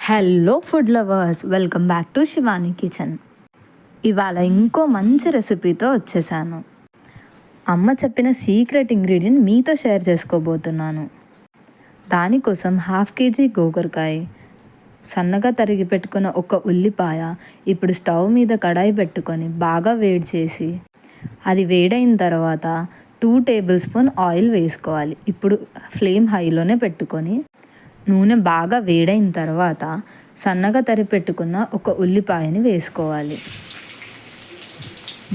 Hello food lovers, welcome back to Shivani kitchen. ఇవాళ ఇంకో మంచి రెసిపీతో వచ్చేసాను. అమ్మ చెప్పిన సీక్రెట్ ఇంగ్రీడియంట్ మీతో షేర్ చేసుకోబోతున్నాను. దానికోసం 1/2 kg గోకరకాయ, సన్నగా తరిగి పెట్టుకున్న ఒక ఉల్లిపాయ. ఇప్పుడు స్టవ్ మీద కడాయి పెట్టుకొని బాగా వేడి చేసి అది వేడైన తర్వాత 2 టేబుల్ స్పూన్ ఆయిల్ వేసుకోవాలి. ఇప్పుడు ఫ్లేమ్ హైలోనే పెట్టుకొని నూనె బాగా వేడైన తర్వాత సన్నగా తరిగి పెట్టుకున్న ఒక ఉల్లిపాయని వేసుకోవాలి.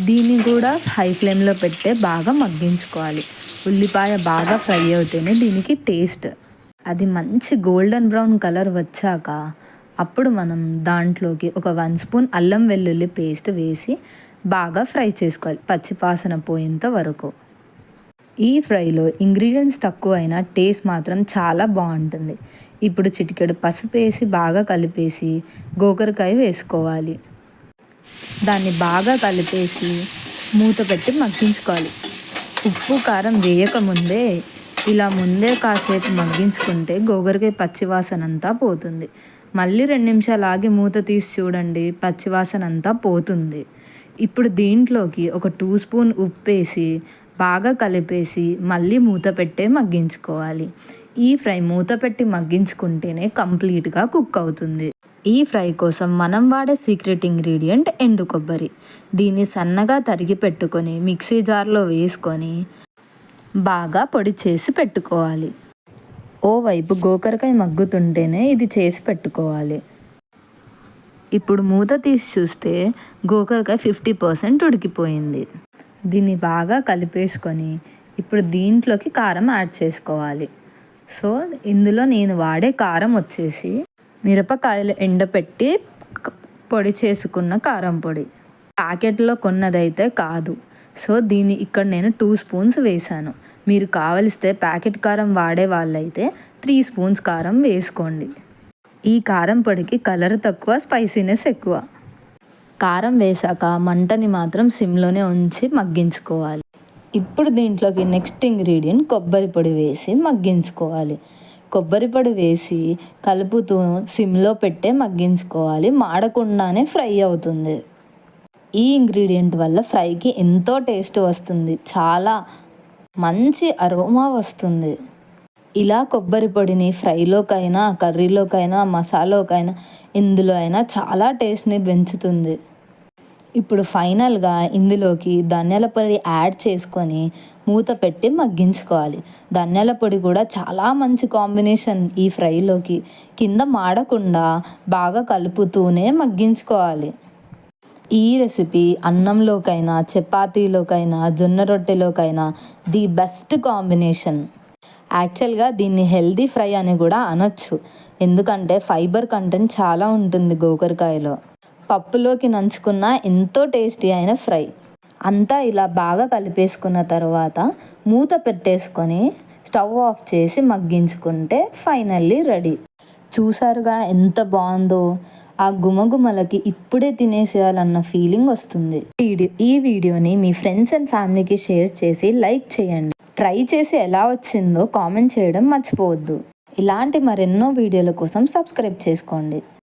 దీన్ని కూడా హై ఫ్లేమ్లో పెట్టే బాగా మగ్గించుకోవాలి. ఉల్లిపాయ బాగా ఫ్రై అవుతేనే దీనికి టేస్ట్. అది మంచి గోల్డెన్ బ్రౌన్ కలర్ వచ్చాక అప్పుడు మనం దాంట్లోకి ఒక 1 స్పూన్ అల్లం వెల్లుల్లి పేస్ట్ వేసి బాగా ఫ్రై చేసుకోవాలి, పచ్చివాసన పోయేంత వరకు. ఈ ఫ్రైలో ఇంగ్రీడియంట్స్ తక్కువైనా టేస్ట్ మాత్రం చాలా బాగుంటుంది. ఇప్పుడు చిటికెడు పసుపు వేసి బాగా కలిపేసి గోకరకాయ వేసుకోవాలి. దాన్ని బాగా కలిపేసి మూత పెట్టి మగ్గించుకోవాలి. ఉప్పు కారం వేయకముందే ఇలా ముందే కాసేపు మగ్గించుకుంటే గోకరకాయ పచ్చివాసన అంతా పోతుంది. మళ్ళీ 2 నిమిషాలు ఆగి మూత తీసి చూడండి, పచ్చివాసన అంతా పోతుంది. ఇప్పుడు దీంట్లోకి ఒక 2 స్పూన్ ఉప్పు వేసి బాగా కలిపేసి మళ్ళీ మూత పెట్టే మగ్గించుకోవాలి. ఈ ఫ్రై మూత పెట్టి మగ్గించుకుంటేనే కంప్లీట్గా కుక్ అవుతుంది. ఈ ఫ్రై కోసం మనం వాడే సీక్రెట్ ఇంగ్రీడియంట్ ఎండు కొబ్బరి. దీన్ని సన్నగా తరిగి పెట్టుకొని మిక్సీ జార్లో వేసుకొని బాగా పొడి చేసి పెట్టుకోవాలి. ఓవైపు గోకరకాయ మగ్గుతుంటేనే ఇది చేసి పెట్టుకోవాలి. ఇప్పుడు మూత తీసి చూస్తే గోకరకాయ 50% ఉడికిపోయింది. దీన్ని బాగా కలిపేసుకొని ఇప్పుడు దీంట్లోకి కారం యాడ్ చేసుకోవాలి. సో ఇందులో నేను వాడే కారం వచ్చేసి మిరపకాయలు ఎండపెట్టి పొడి చేసుకున్న కారం పొడి, ప్యాకెట్లో కొన్నదైతే కాదు. సో దీన్ని ఇక్కడ నేను 2 స్పూన్స్ వేసాను. మీరు కావలిస్తే ప్యాకెట్ కారం వాడే వాళ్ళైతే 3 స్పూన్స్ కారం వేసుకోండి. ఈ కారం పొడికి కలర్ తక్కువ, స్పైసీనెస్ ఎక్కువ. కారం వేసాక మంటని మాత్రం సిమ్లోనే ఉంచి మగ్గించుకోవాలి. ఇప్పుడు దీంట్లోకి నెక్స్ట్ ఇంగ్రీడియంట్ కొబ్బరి పొడి వేసి మగ్గించుకోవాలి. కొబ్బరి పొడి వేసి కలుపుతూ సిమ్లో పెట్టే మగ్గించుకోవాలి. మాడకుండానే ఫ్రై అవుతుంది. ఈ ఇంగ్రీడియంట్ వల్ల ఫ్రైకి ఎంతో టేస్ట్ వస్తుంది, చాలా మంచి అరోమా వస్తుంది. ఇలా కొబ్బరి పొడిని ఫ్రైలోకైనా, కర్రీలోకైనా, మసాలాకైనా ఎందులో అయినా చాలా టేస్ట్ని పెంచుతుంది. ఇప్పుడు ఫైనల్గా ఇందులోకి ధనియాల పొడి యాడ్ చేసుకొని మూత పెట్టి మగ్గించుకోవాలి. ధనియాల పొడి కూడా చాలా మంచి కాంబినేషన్ ఈ ఫ్రైలోకి. కింద మాడకుండా బాగా కలుపుతూనే మగ్గించుకోవాలి. ఈ రెసిపీ అన్నంలోకైనా, చపాతీలోకైనా, జొన్న రొట్టెలోకైనా ది బెస్ట్ కాంబినేషన్. యాక్చువల్గా దీన్ని హెల్దీ ఫ్రై అని కూడా అనొచ్చు, ఎందుకంటే ఫైబర్ కంటెంట్ చాలా ఉంటుంది గోకరకాయలో. పప్పులోకి నంచుకున్న ఎంతో టేస్టీ అయిన ఫ్రై. అంతా ఇలా బాగా కలిపేసుకున్న తర్వాత మూత పెట్టేసుకొని స్టవ్ ఆఫ్ చేసి మగ్గించుకుంటే ఫైనల్లీ రెడీ. చూసారుగా ఎంత బాగుందో. ఆ గుమగుమలకి ఇప్పుడే తినేసేయాలన్న ఫీలింగ్ వస్తుంది. ఈ వీడియోని మీ ఫ్రెండ్స్ అండ్ ఫ్యామిలీకి షేర్ చేసి లైక్ చేయండి. ట్రై చేసి ఎలా వచ్చిందో కామెంట్ చేయడం మర్చిపోవద్దు. ఇలాంటి మరెన్నో వీడియోల కోసం సబ్స్క్రైబ్ చేసుకోండి.